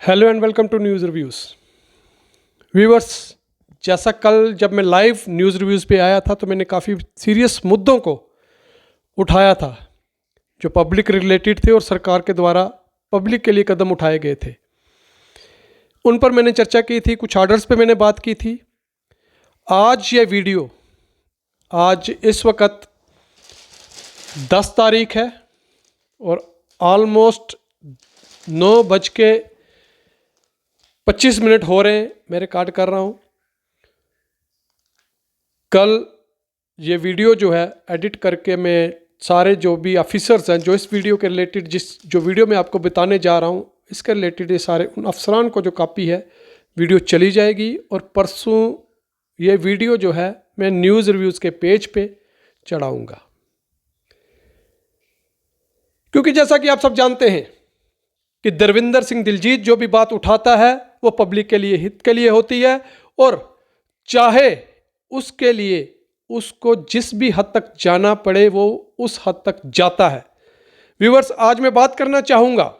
Hello and welcome to news reviews. Viewers, जैसा कल जब मैं लाइव न्यूज़ रिव्यूज़ पे आया था तो मैंने काफ़ी सीरियस मुद्दों को उठाया था जो पब्लिक रिलेटेड थे और सरकार के द्वारा पब्लिक के लिए कदम उठाए गए थे। उन पर मैंने चर्चा की थी, कुछ ऑर्डर्स पे मैंने बात की थी। आज ये वीडियो, आज इस वक्त 10 तारीख है और ऑलमोस्ट 9:25 हो रहे हैं, मैं रिकॉर्ड कर रहा हूँ। कल ये वीडियो जो है एडिट करके मैं सारे जो भी ऑफिसर्स हैं जो इस वीडियो के रिलेटेड जो वीडियो मैं आपको बताने जा रहा हूँ इसके रिलेटेड ये सारे उन अफसरान को जो कॉपी है वीडियो चली जाएगी और परसों ये वीडियो जो है मैं न्यूज़ रिव्यूज़ के पेज पे चढ़ाऊँगा। क्योंकि जैसा कि आप सब जानते हैं कि दरविंदर सिंह दिलजीत जो भी बात उठाता है वो पब्लिक के लिए, हित के लिए होती है और चाहे उसके लिए उसको जिस भी हद तक जाना पड़े वो उस हद तक जाता है। व्यूअर्स, आज मैं बात करना चाहूँगा,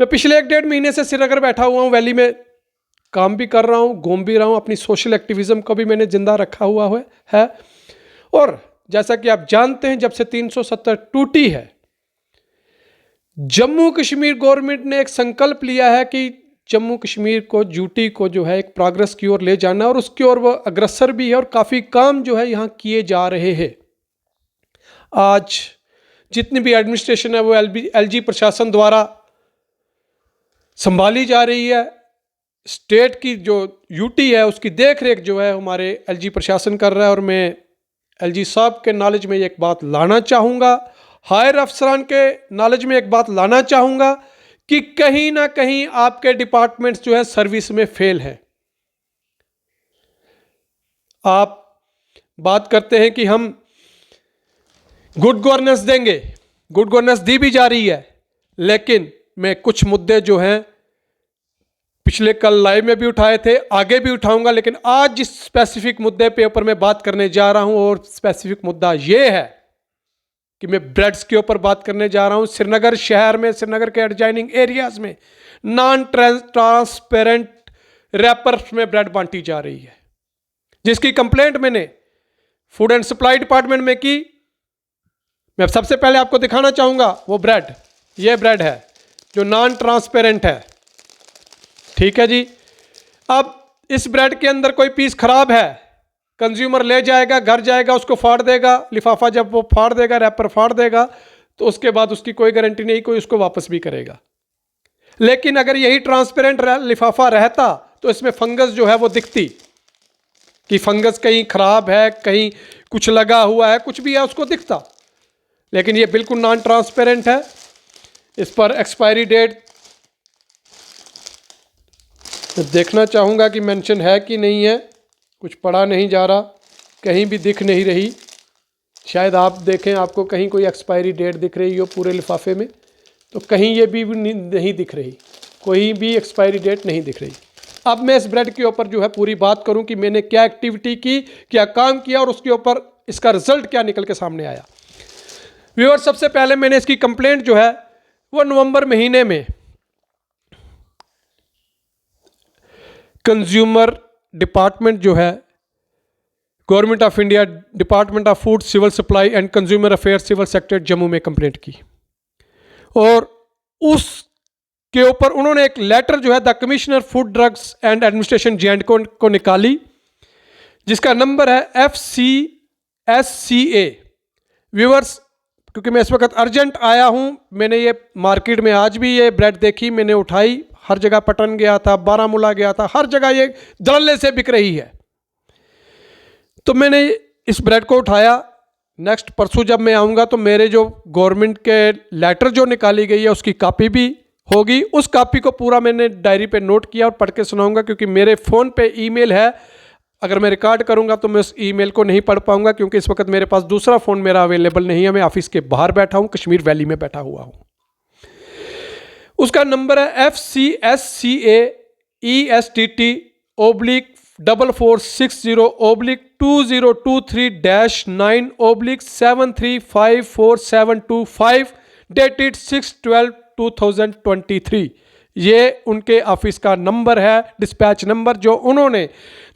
मैं पिछले 1-1.5 महीने से श्रीनगर बैठा हुआ हूँ, वैली में काम भी कर रहा हूँ, घूम भी रहा हूँ, अपनी सोशल एक्टिविज़म को भी मैंने जिंदा रखा हुआ है। और जैसा कि आप जानते हैं, जब से 370 टूटी है, जम्मू कश्मीर गवर्नमेंट ने एक संकल्प लिया है कि जम्मू कश्मीर को, यूटी को जो है एक प्रोग्रेस की ओर ले जाना और उसकी ओर वो अग्रसर भी है और काफ़ी काम जो है यहाँ किए जा रहे हैं। आज जितनी भी एडमिनिस्ट्रेशन है वो एलजी प्रशासन द्वारा संभाली जा रही है। स्टेट की जो यूटी है उसकी देख रेख जो है हमारे एलजी प्रशासन कर रहा है और मैं एलजी साहब के नॉलेज में एक बात लाना चाहूँगा, हायर अफसरान के नॉलेज में एक बात लाना चाहूँगा कि कहीं ना कहीं आपके डिपार्टमेंट्स जो है सर्विस में फेल है। आप बात करते हैं कि हम गुड गवर्नेंस देंगे, गुड गवर्नेंस दी भी जा रही है, लेकिन मैं कुछ मुद्दे जो हैं पिछले कल लाइव में भी उठाए थे, आगे भी उठाऊंगा, लेकिन आज जिस स्पेसिफिक मुद्दे पे ऊपर मैं बात करने जा रहा हूं और स्पेसिफिक मुद्दा यह है कि मैं ब्रेड्स के ऊपर बात करने जा रहा हूं। श्रीनगर शहर में, श्रीनगर के एडजाइनिंग एरियाज में नॉन ट्रांसपेरेंट रैपर्स में ब्रेड बांटी जा रही है, जिसकी कंप्लेंट मैंने फूड एंड सप्लाई डिपार्टमेंट में की। मैं सबसे पहले आपको दिखाना चाहूंगा वो ब्रेड, ये ब्रेड है जो नॉन ट्रांसपेरेंट है, ठीक है जी। अब इस ब्रेड के अंदर कोई पीस खराब है, कंज्यूमर ले जाएगा, घर जाएगा, उसको फाड़ देगा, लिफाफा जब वो फाड़ देगा, रैपर फाड़ देगा, तो उसके बाद उसकी कोई गारंटी नहीं, कोई उसको वापस भी करेगा। लेकिन अगर यही ट्रांसपेरेंट लिफाफा रहता तो इसमें फंगस जो है वो दिखती कि फंगस कहीं खराब है, कहीं कुछ लगा हुआ है, कुछ भी है, उसको दिखता। लेकिन ये बिल्कुल नॉन ट्रांसपेरेंट है। इस पर एक्सपायरी डेट देखना चाहूँगा कि मेंशन है कि नहीं है, कुछ पढ़ा नहीं जा रहा, कहीं भी दिख नहीं रही। शायद आप देखें, आपको कहीं कोई एक्सपायरी डेट दिख रही हो पूरे लिफाफे में, तो कहीं ये भी नहीं दिख रही, कोई भी एक्सपायरी डेट नहीं दिख रही। अब मैं इस ब्रेड के ऊपर जो है पूरी बात करूं कि मैंने क्या एक्टिविटी की, क्या काम किया और उसके ऊपर इसका रिजल्ट क्या निकल के सामने आया। व्यूअर, सबसे पहले मैंने इसकी कंप्लेंट जो है वो नवंबर महीने में कंज्यूमर डिपार्टमेंट जो है, government of India, department of food, civil supply and consumer affairs, civil secretary Jammu में कंप्लेंट की और उसके ऊपर उन्होंने एक लेटर जो है the commissioner food drugs and administration J&K को निकाली, जिसका नंबर है FCSCA। व्यूअर्स, क्योंकि मैं इस वक्त अर्जेंट आया हूं, मैंने ये मार्केट में आज भी ये ब्रेड देखी, मैंने उठाई, हर जगह पटन गया था, बारामूला गया था, हर जगह ये दलल्ले से बिक रही है। तो मैंने इस ब्रेड को उठाया। नेक्स्ट परसों जब मैं आऊँगा तो मेरे जो गवर्नमेंट के लेटर जो निकाली गई है उसकी कॉपी भी होगी। उस कॉपी को पूरा मैंने डायरी पे नोट किया और पढ़ के सुनाऊंगा, क्योंकि मेरे फ़ोन पे ईमेल है। अगर मैं रिकॉर्ड करूंगा तो मैं उस ईमेल को नहीं पढ़ पाऊंगा, क्योंकि इस वक्त मेरे पास दूसरा फ़ोन मेरा अवेलेबल नहीं है। मैं ऑफिस के बाहर बैठा हूँ, कश्मीर वैली में बैठा हुआ हूँ। उसका नंबर है FCSCA ESTT/4460/2023-9/73547225 dated 6/12/2023। ये उनके ऑफिस का नंबर है, डिस्पैच नंबर, जो उन्होंने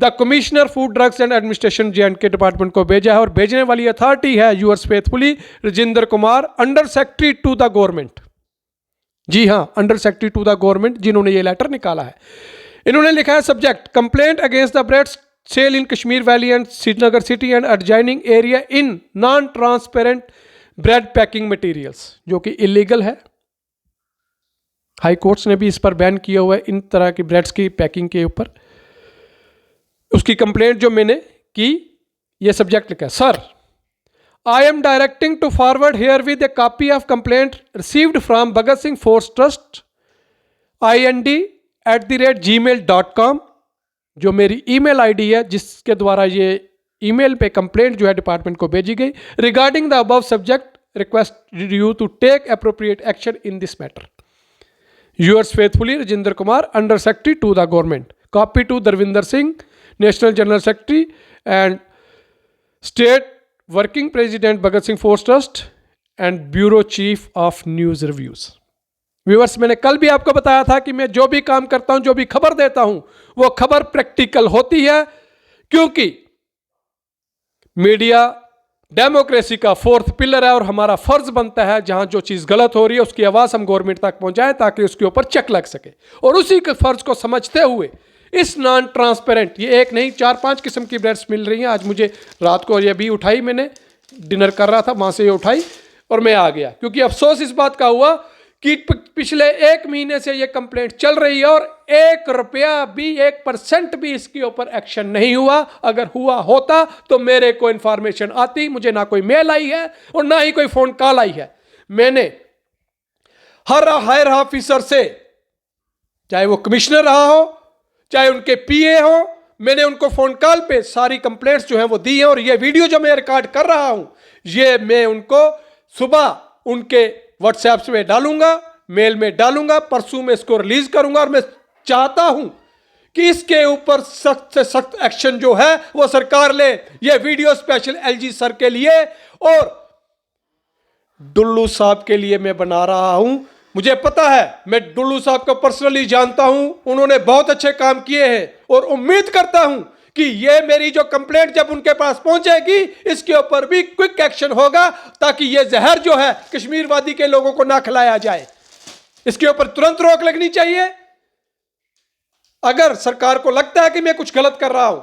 the commissioner food drugs and administration J and K department को भेजा है। और भेजने वाली अथॉरिटी है yours faithfully Rajendra Kumar, under secretary to the government. जी हां, under secretary to the government जिन्होंने ये लेटर निकाला है। इन्होंने लिखा है subject complaint against the bread sale in Kashmir valley and Srinagar city and adjoining area in non transparent bread packing materials, जो कि इलीगल है। हाई कोर्ट्स ने भी इस पर बैन किया हुआ है, इन तरह की ब्रेड्स की पैकिंग के ऊपर। उसकी कंप्लेंट जो मैंने की, ये सब्जेक्ट लिखा है, sir I am directing to forward here with a copy of complaint received from Bhagat Singh force trust ind@gmail.com, जो मेरी ईमेल आईडी है जिसके द्वारा ये ईमेल पे कंप्लेंट जो है डिपार्टमेंट को भेजी गई। Regarding the above subject request you to take appropriate action in this matter. Yours faithfully Rajendra Kumar, under secretary to the government. Copy to Darvinder Singh, national general secretary and state working president Bhagat Singh force trust and bureau chief of news reviews. Viewers, मैंने कल भी आपको बताया था कि मैं जो भी काम करता हूं, जो भी खबर देता हूं, वो खबर प्रैक्टिकल होती है, क्योंकि मीडिया डेमोक्रेसी का फोर्थ पिलर है और हमारा फर्ज बनता है जहां जो चीज गलत हो रही है उसकी आवाज हम गवर्नमेंट तक पहुंचाएं ताकि उसके ऊपर चेक लग सके। और उसी के फर्ज को समझते हुए इस नॉन ट्रांसपेरेंट, ये एक नहीं 4-5 किस्म की ब्रेड्स मिल रही हैं। आज मुझे रात को ये भी उठाई, मैंने डिनर कर रहा था, वहां से ये उठाई और मैं आ गया, क्योंकि अफसोस इस बात का हुआ कि पिछले 1 महीने से ये कंप्लेंट चल रही है और 1 रुपया भी, 1% भी इसके ऊपर एक्शन नहीं हुआ। अगर हुआ होता तो मेरे को इंफॉर्मेशन आती। मुझे ना कोई मेल आई है और ना ही कोई फोन कॉल आई है। मैंने हर हायर ऑफिसर से, चाहे वो कमिश्नर रहा हो, चाहे उनके पीए हो, मैंने उनको फोन कॉल पे सारी कंप्लेंट्स जो हैं वो दी हैं। और ये वीडियो जो मैं रिकॉर्ड कर रहा हूं, ये मैं उनको सुबह उनके व्हाट्सएप पे डालूंगा, मेल में डालूंगा, परसों में इसको रिलीज करूंगा। और मैं चाहता हूं कि इसके ऊपर सख्त से सख्त एक्शन जो है वो सरकार ले। ये वीडियो स्पेशल एलजी सर के लिए और डुल्लू साहब के लिए मैं बना रहा हूं। मुझे पता है, मैं डुल्लू साहब को पर्सनली जानता हूं, उन्होंने बहुत अच्छे काम किए हैं और उम्मीद करता हूं कि ये मेरी जो कंप्लेंट जब उनके पास पहुंचेगी इसके ऊपर भी क्विक एक्शन होगा, ताकि ये जहर जो है कश्मीर वादी के लोगों को ना खिलाया जाए। इसके ऊपर तुरंत रोक लगनी चाहिए। अगर सरकार को लगता है कि मैं कुछ गलत कर रहा हूं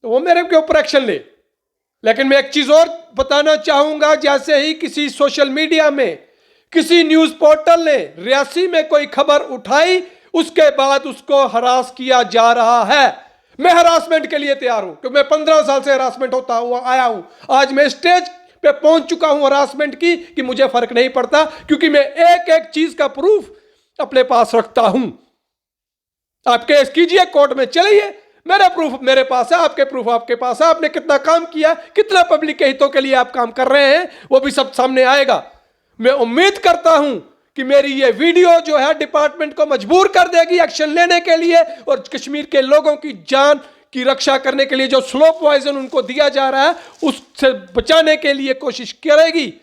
तो वो मेरे के ऊपर एक्शन ले। लेकिन मैं एक चीज और बताना चाहूंगा, जैसे ही किसी सोशल मीडिया में, किसी न्यूज पोर्टल ने रियासी में कोई खबर उठाई, उसके बाद उसको हरास किया जा रहा है। मैं हरासमेंट के लिए तैयार हूं, क्योंकि मैं 15 साल से हरासमेंट होता हुआ आया हूं। आज मैं स्टेज पे पहुंच चुका हूं हरासमेंट की, कि मुझे फर्क नहीं पड़ता, क्योंकि मैं एक एक चीज का प्रूफ अपने पास रखता हूं। आप केस कीजिए, कोर्ट में चलिए, मेरा प्रूफ मेरे पास है, आपके प्रूफ आपके पास है। आपने कितना काम किया, कितना पब्लिक के हितों के लिए आप काम कर रहे हैं, वो भी सब सामने आएगा। मैं उम्मीद करता हूं कि मेरी ये वीडियो जो है डिपार्टमेंट को मजबूर कर देगी एक्शन लेने के लिए, और कश्मीर के लोगों की जान की रक्षा करने के लिए जो स्लो पॉइजन उनको दिया जा रहा है उससे बचाने के लिए कोशिश करेगी।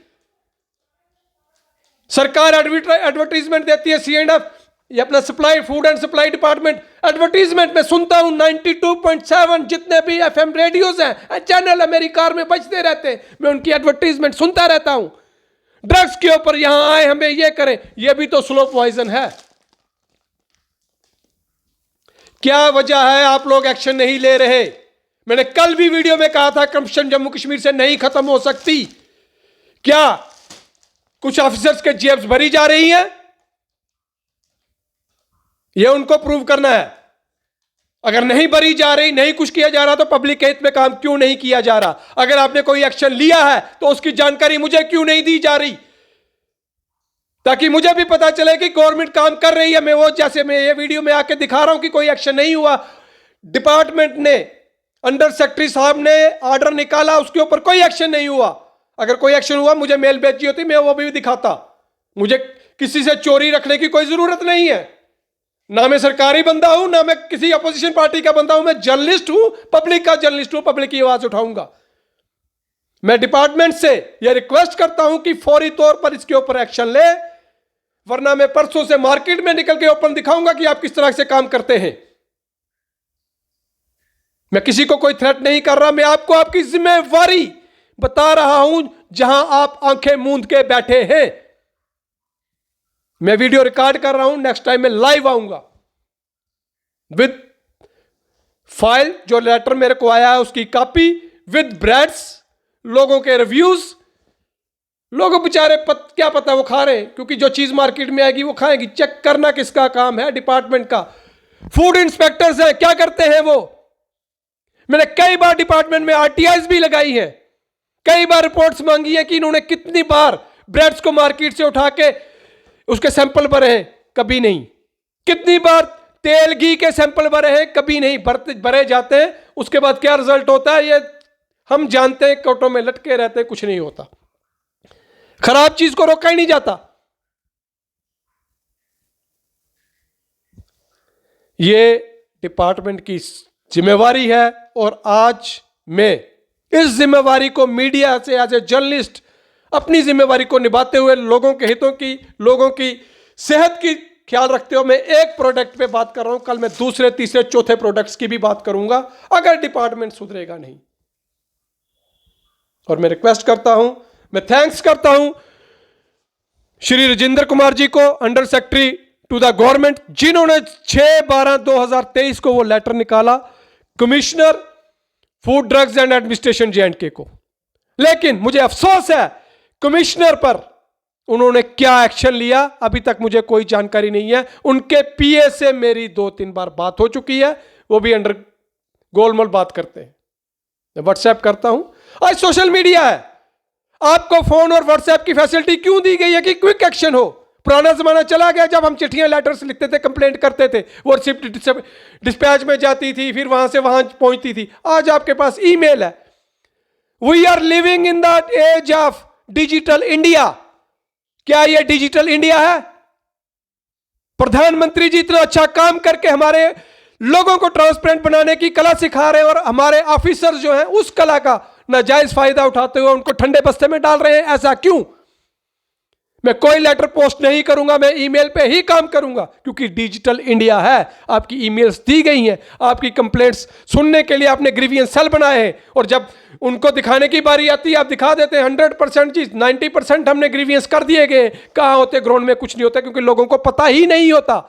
सरकार एडवर्टीजमेंट देती है, C&F, ये अपना supply, food and supply department, advertisement में सुनता हूं 92.7 जितने भी FM रेडियोज हैं, चैनल मेरी कार में बजते रहते हैं, मैं उनकी एडवर्टीजमेंट सुनता रहता हूं। ड्रग्स के ऊपर यहां आए, हमें ये करें, ये भी तो स्लो पॉइजन है। क्या वजह है आप लोग एक्शन नहीं ले रहे? मैंने कल भी वीडियो में कहा था करप्शन जम्मू कश्मीर से नहीं खत्म हो सकती। क्या कुछ ऑफिसर्स के जेब्स भरी जा रही हैं? यह उनको प्रूव करना है। अगर नहीं भरी जा रही, नहीं कुछ किया जा रहा, तो पब्लिक के हित में काम क्यों नहीं किया जा रहा? अगर आपने कोई एक्शन लिया है तो उसकी जानकारी मुझे क्यों नहीं दी जा रही, ताकि मुझे भी पता चले कि गवर्नमेंट काम कर रही है। मैं वो, जैसे मैं ये वीडियो में आके दिखा रहा हूं कि कोई एक्शन नहीं हुआ, डिपार्टमेंट ने, अंडर सेक्रेटरी साहब ने ऑर्डर निकाला, उसके ऊपर कोई एक्शन नहीं हुआ। अगर कोई एक्शन हुआ मुझे मेल भेजी होती, मैं वो भी दिखाता। मुझे किसी से चोरी रखने की कोई जरूरत नहीं है। ना मैं सरकारी बंदा हूं, ना मैं किसी अपोजिशन पार्टी का बंदा हूं, मैं जर्नलिस्ट हूं, पब्लिक का जर्नलिस्ट हूं, पब्लिक की आवाज उठाऊंगा। मैं डिपार्टमेंट से यह रिक्वेस्ट करता हूं कि फौरी तौर पर इसके ऊपर एक्शन ले। वरना मैं परसों से मार्केट में निकल के ओपन दिखाऊंगा कि आप किस तरह से काम करते हैं। मैं किसी को कोई थ्रेट नहीं कर रहा, मैं आपको आपकी जिम्मेवारी बता रहा हूं जहां आप आंखें मूंद के बैठे हैं। मैं वीडियो रिकॉर्ड कर रहा हूं, नेक्स्ट टाइम मैं लाइव आऊंगा विद फाइल, जो लेटर मेरे को आया है उसकी कॉपी, विद ब्रेड्स, लोगों के रिव्यूज। लोगों बेचारे क्या पता वो खा रहे हैं, क्योंकि जो चीज मार्केट में आएगी वो खाएंगी। चेक करना किसका काम है? डिपार्टमेंट का। फूड इंस्पेक्टर्स है, क्या करते हैं वो? मैंने कई बार डिपार्टमेंट में आरटीआईज भी लगाई है, कई बार रिपोर्ट्स मांगी है कि इन्होंने कितनी बार ब्रेड्स को मार्केट से उठा के उसके सैंपल भरे हैं, कभी नहीं। कितनी बार तेल घी के सैंपल भरे हैं, कभी नहीं। भरे जाते हैं, उसके बाद क्या रिजल्ट होता है ये हम जानते हैं। कोटों में लटके रहते हैं, कुछ नहीं होता। खराब चीज को रोका ही नहीं जाता। ये डिपार्टमेंट की जिम्मेवारी है, और आज मैं इस जिम्मेवारी को मीडिया से एज ए जर्नलिस्ट अपनी जिम्मेवारी को निभाते हुए लोगों के हितों की, लोगों की सेहत की ख्याल रखते हुए मैं एक प्रोडक्ट पे बात कर रहा हूं। कल मैं दूसरे, तीसरे, चौथे प्रोडक्ट्स की भी बात करूंगा अगर डिपार्टमेंट सुधरेगा नहीं। और मैं रिक्वेस्ट करता हूं, मैं थैंक्स करता हूं श्री राजेंद्र कुमार जी को, under secretary to the government, जिन्होंने 6/12/2023 को वो लेटर निकाला commissioner food drugs and administration J&K को। लेकिन मुझे अफसोस है कमिश्नर पर, उन्होंने क्या एक्शन लिया अभी तक मुझे कोई जानकारी नहीं है। उनके पीए से मेरी 2-3 बार बात हो चुकी है, वो भी अंडर गोलमाल बात करते हैं। मैं व्हाट्सएप करता हूं, आज सोशल मीडिया है, आपको फोन और व्हाट्सएप की फैसिलिटी क्यों दी गई है कि क्विक एक्शन हो? पुराना जमाना चला गया जब हम चिट्ठियां, लेटर्स लिखते थे, कंप्लेंट करते थे, वो रिसिप्ट डिस्पैच में जाती थी, फिर वहां से वहां पहुंचती थी। आज आपके पास ईमेल है। We are living in the age of digital India. क्या यह डिजिटल इंडिया है? प्रधानमंत्री जी इतना अच्छा काम करके हमारे लोगों को ट्रांसपेरेंट बनाने की कला सिखा रहे हैं, और हमारे ऑफिसर्स जो हैं उस कला का नाजायज फायदा उठाते हुए उनको ठंडे बस्ते में डाल रहे हैं। ऐसा क्यों? मैं कोई लेटर पोस्ट नहीं करूंगा, मैं ईमेल पे ही काम करूंगा, क्योंकि डिजिटल इंडिया है। आपकी ईमेल्स दी गई हैं, आपकी कंप्लेंट्स सुनने के लिए आपने ग्रीवियंस सेल बनाए हैं, और जब उनको दिखाने की बारी आती है आप दिखा देते हैं 100% चीज। 90% हमने ग्रीवियंस कर दिए गए। कहां होते? ग्राउंड में कुछ नहीं होता, क्योंकि लोगों को पता ही नहीं होता।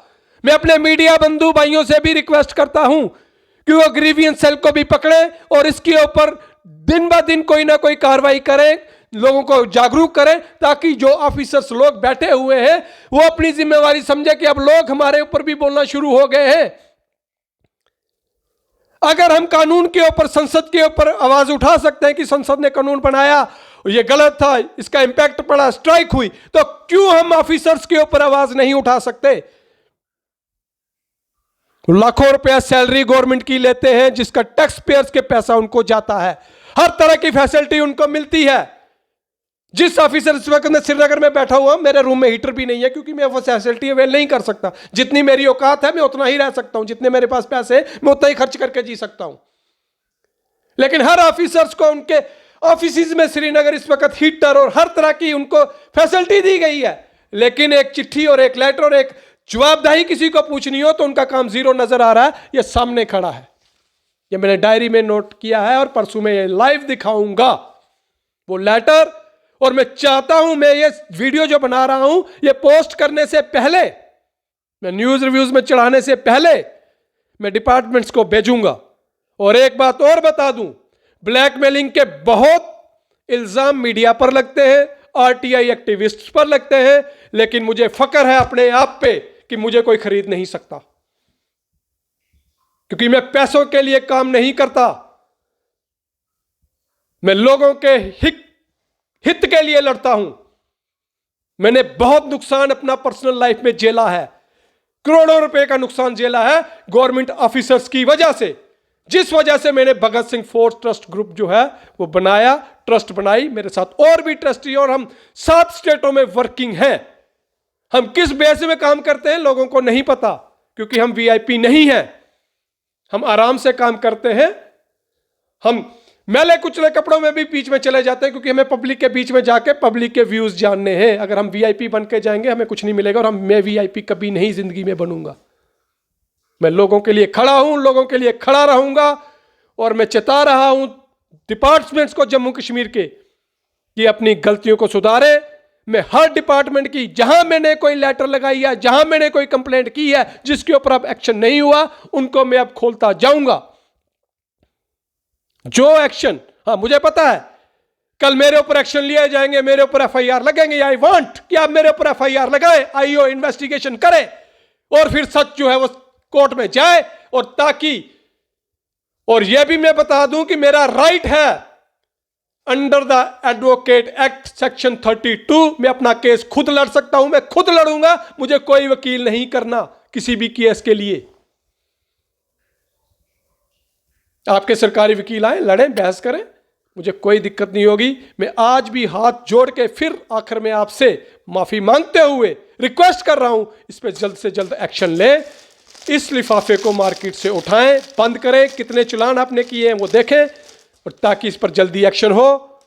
मैं अपने मीडिया बंधु भाइयों से भी रिक्वेस्ट करता हूं कि वो ग्रीवियंस सेल को भी पकड़े और इसके ऊपर दिन ब दिन कोई ना कोई कार्रवाई करें, लोगों को जागरूक करें, ताकि जो ऑफिसर्स लोग बैठे हुए हैं वो अपनी जिम्मेवारी समझे कि अब लोग हमारे ऊपर भी बोलना शुरू हो गए हैं। अगर हम कानून के ऊपर, संसद के ऊपर आवाज उठा सकते हैं कि संसद ने कानून बनाया, ये गलत था, इसका इंपैक्ट पड़ा, स्ट्राइक हुई, तो क्यों हम ऑफिसर्स के ऊपर आवाज नहीं उठा सकते? लाखों रुपया सैलरी गवर्नमेंट की लेते हैं, जिसका टैक्स पेयर्स के पैसा उनको जाता है, हर तरह की फैसिलिटी उनको मिलती है। जिस ऑफिसर इस वक्त मैं श्रीनगर में बैठा हुआ, मेरे रूम में हीटर भी नहीं है, क्योंकि मैं वो फैसिलिटी अवेल नहीं कर सकता। जितनी मेरी औकात है मैं उतना ही रह सकता हूं, जितने मेरे पास पैसे मैं उतना ही खर्च करके जी सकता हूं। लेकिन हर ऑफिसर्स को उनके ऑफिस में श्रीनगर इस वक्त हीटर और हर तरह की उनको फैसिलिटी दी गई है। लेकिन एक चिट्ठी और एक लेटर और एक जवाबदेही किसी को पूछनी हो तो उनका काम जीरो नजर आ रहा है। यह सामने खड़ा है, यह मैंने डायरी में नोट किया है, और परसों में ये लाइव दिखाऊंगा वो लेटर। और मैं चाहता हूं, मैं ये वीडियो जो बना रहा हूं ये पोस्ट करने से पहले, मैं न्यूज रिव्यूज में चढ़ाने से पहले मैं डिपार्टमेंट्स को भेजूंगा। और एक बात और बता दूं, ब्लैकमेलिंग के बहुत इल्जाम मीडिया पर लगते हैं, आरटीआई एक्टिविस्ट पर लगते हैं, लेकिन मुझे फक्र है अपने आप पे कि मुझे कोई खरीद नहीं सकता, क्योंकि मैं पैसों के लिए काम नहीं करता, मैं लोगों के हित के लिए लड़ता हूं। मैंने बहुत नुकसान अपना पर्सनल लाइफ में झेला है, करोड़ों रुपए का नुकसान झेला है गवर्नमेंट ऑफिसर्स की वजह से, जिस वजह से मैंने भगत सिंह फोर्स ट्रस्ट ग्रुप जो है वो बनाया, ट्रस्ट बनाई, मेरे साथ और भी ट्रस्टी, और हम 7 स्टेटों में वर्किंग हैं। हम किस बेस में काम करते हैं लोगों को नहीं पता, क्योंकि हम वीआईपी नहीं हैं, हम आराम से काम करते हैं। हम मैले कुचले कपड़ों में भी बीच में चले जाते हैं, क्योंकि हमें पब्लिक के बीच में जाके पब्लिक के व्यूज जानने हैं। अगर हम वीआईपी बन के जाएंगे हमें कुछ नहीं मिलेगा, और मैं वीआईपी कभी नहीं जिंदगी में बनूंगा। मैं लोगों के लिए खड़ा हूं, लोगों के लिए खड़ा रहूंगा, और मैं चेता रहा हूं डिपार्टमेंट्स को जम्मू कश्मीर के कि अपनी गलतियों को सुधारे। मैं हर डिपार्टमेंट की, जहां मैंने कोई लेटर लगाई है, जहां मैंने कोई कंप्लेंट की है, जिसके ऊपर अब एक्शन नहीं हुआ, उनको मैं अब खोलता जाऊंगा। जो एक्शन, हाँ मुझे पता है कल मेरे ऊपर एक्शन लिए जाएंगे, मेरे ऊपर एफआईआर लगेंगे। आई वांट कि आप मेरे ऊपर एफआईआर लगाए, आईओ इन्वेस्टिगेशन करे, और फिर सच जो है वो कोर्ट में जाए, और ताकि, और यह भी मैं बता दूं कि मेरा राइट है under the advocate act section 32, मैं अपना केस खुद लड़ सकता हूं, मैं खुद लड़ूंगा। मुझे कोई वकील नहीं करना किसी भी केस के लिए। आपके सरकारी वकील आए, लड़ें, बहस करें, मुझे कोई दिक्कत नहीं होगी। मैं आज भी हाथ जोड़ के फिर आखिर में आपसे माफी मांगते हुए रिक्वेस्ट कर रहा हूं, इस पर जल्द से जल्द एक्शन लें। इस लिफाफे को मार्केट से उठाएं, बंद करें। कितने चालान आपने किए हैं वो देखें, और ताकि इस पर जल्दी एक्शन हो।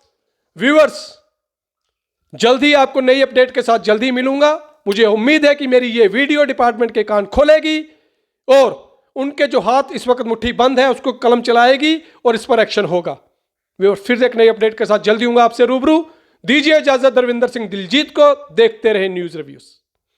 व्यूअर्स, जल्दी आपको नई अपडेट के साथ जल्दी मिलूंगा। मुझे उम्मीद है कि मेरी ये वीडियो डिपार्टमेंट के कान खोलेगी, और उनके जो हाथ इस वक्त मुट्ठी बंद है उसको कलम चलाएगी, और इस पर एक्शन होगा। फिर एक नई अपडेट के साथ जल्दी हूंगा आपसे रूबरू। दीजिए इजाजत दरविंदर सिंह दिलजीत को। देखते रहे न्यूज रिव्यूज।